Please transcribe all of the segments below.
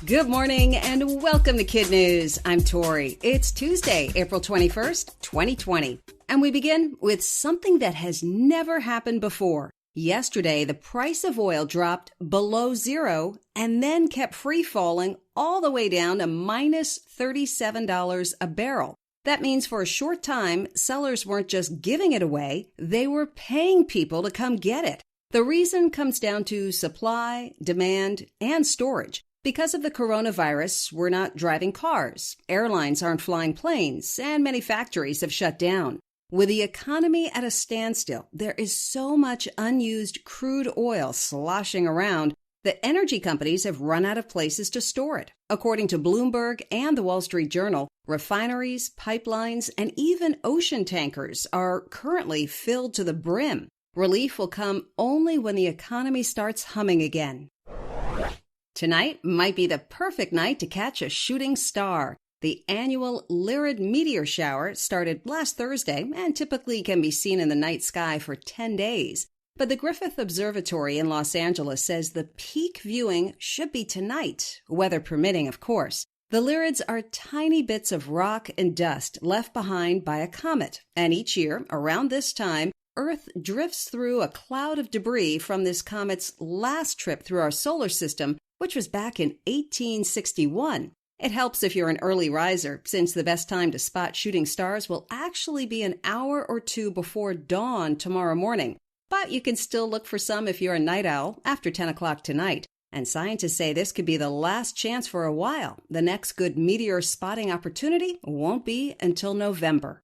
Good morning and welcome to KidNuz. I'm Tori. It's Tuesday, April 21st, 2020. And we begin with something that has never happened before. Yesterday, the price of oil dropped below zero and then kept free falling all the way down to minus $37 a barrel. That means for a short time, sellers weren't just giving it away, they were paying people to come get it. The reason comes down to supply, demand, and storage. Because of the coronavirus, we're not driving cars, airlines aren't flying planes, and many factories have shut down. With the economy at a standstill, there is so much unused crude oil sloshing around that energy companies have run out of places to store it. According to Bloomberg and the Wall Street Journal, refineries, pipelines, and even ocean tankers are currently filled to the brim. Relief will come only when the economy starts humming again. Tonight might be the perfect night to catch a shooting star. The annual Lyrid Meteor shower started last Thursday and typically can be seen in the night sky for 10 days. But the Griffith Observatory in Los Angeles says the peak viewing should be tonight, weather permitting, of course. The Lyrids are tiny bits of rock and dust left behind by a comet, and each year, around this time, Earth drifts through a cloud of debris from this comet's last trip through our solar system, which was back in 1861. It helps if you're an early riser, since the best time to spot shooting stars will actually be an hour or two before dawn tomorrow morning. But you can still look for some if you're a night owl after 10 o'clock tonight. And scientists say this could be the last chance for a while. The next good meteor spotting opportunity won't be until November.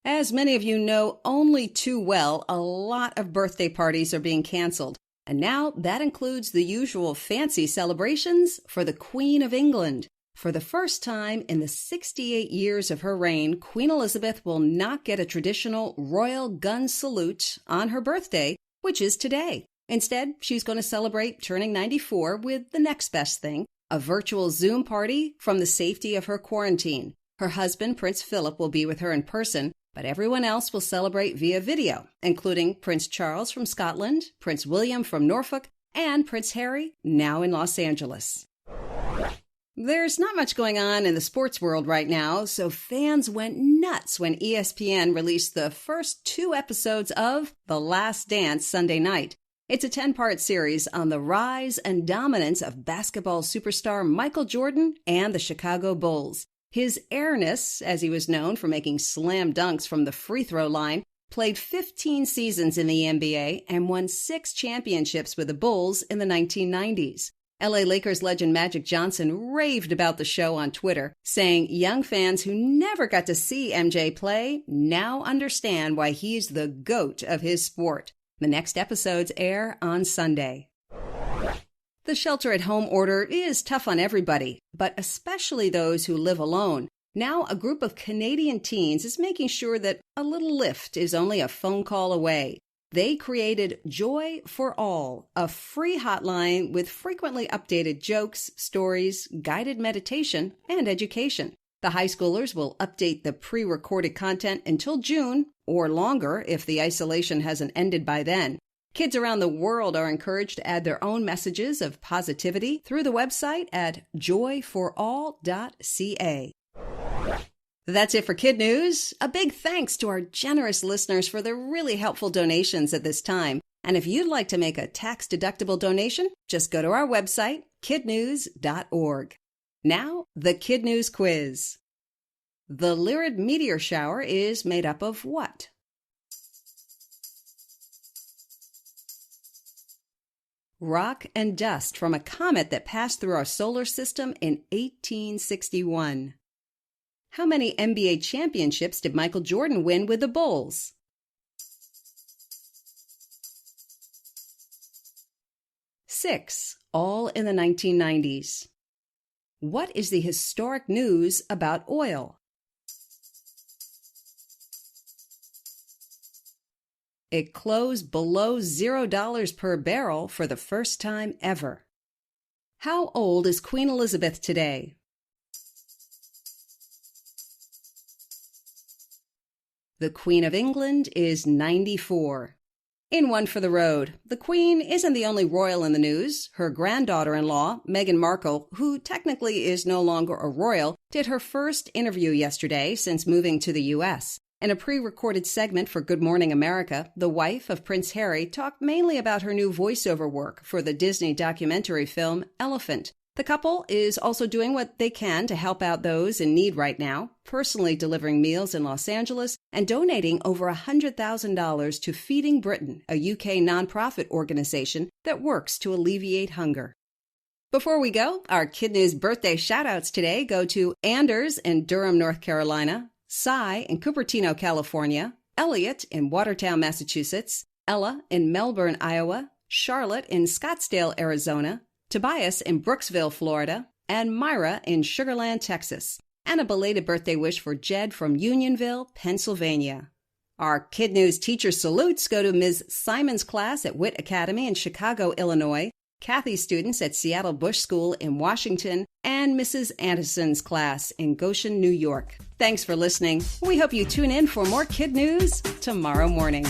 As many of you know only too well, a lot of birthday parties are being canceled. And now that includes the usual fancy celebrations for the Queen of England. For the first time in the 68 years of her reign, Queen Elizabeth will not get a traditional royal gun salute on her birthday, which is today. Instead, she's going to celebrate turning 94 with the next best thing, a virtual Zoom party from the safety of her quarantine. Her husband, Prince Philip, will be with her in person, but everyone else will celebrate via video, including Prince Charles from Scotland, Prince William from Norfolk, and Prince Harry, now in Los Angeles. There's not much going on in the sports world right now, so fans went nuts when ESPN released the first 2 episodes of The Last Dance Sunday night. It's a 10-part series on the rise and dominance of basketball superstar Michael Jordan and the Chicago Bulls. His Airness, as he was known for making slam dunks from the free throw line, played 15 seasons in the NBA and won 6 championships with the Bulls in the 1990s. LA Lakers legend Magic Johnson raved about the show on Twitter, saying young fans who never got to see MJ play now understand why he's the GOAT of his sport. The next episodes air on Sunday. The shelter-at-home order is tough on everybody, but especially those who live alone. Now, a group of Canadian teens is making sure that a little lift is only a phone call away. They created Joy for All, a free hotline with frequently updated jokes, stories, guided meditation, and education. The high schoolers will update the pre-recorded content until June, or longer if the isolation hasn't ended by then. Kids around the world are encouraged to add their own messages of positivity through the website at joyforall.ca. That's it for KidNuz. A big thanks to our generous listeners for their really helpful donations at this time. And if you'd like to make a tax-deductible donation, just go to our website, kidnuz.org. Now, the KidNuz quiz. The Lyrid meteor shower is made up of what? Rock and dust from a comet that passed through our solar system in 1861. How many NBA championships did Michael Jordan win with the Bulls? 6, all in the 1990s. What is the historic news about oil? It closed below $0 per barrel for the first time ever. How old is Queen Elizabeth today? The Queen of England is 94. In one for the road, the Queen isn't the only royal in the news. Her granddaughter-in-law, Meghan Markle, who technically is no longer a royal, did her first interview yesterday since moving to the U.S. In a pre-recorded segment for Good Morning America, the wife of Prince Harry talked mainly about her new voiceover work for the Disney documentary film Elephant. The couple is also doing what they can to help out those in need right now, personally delivering meals in Los Angeles and donating over $100,000 to Feeding Britain, a UK nonprofit organization that works to alleviate hunger. Before we go, our KidNuz birthday shoutouts today go to Anders in Durham, North Carolina, Cy in Cupertino, California, Elliot in Watertown, Massachusetts, Ella in Melbourne, Iowa, Charlotte in Scottsdale, Arizona, Tobias in Brooksville, Florida, and Myra in Sugar Land, Texas. And a belated birthday wish for Jed from Unionville, Pennsylvania. Our KidNuz teacher salutes go to Ms. Simon's class at Witt Academy in Chicago, Illinois, Kathy's students at Seattle Bush School in Washington, and Mrs. Anderson's class in Goshen, New York. Thanks for listening. We hope you tune in for more KidNuz tomorrow morning.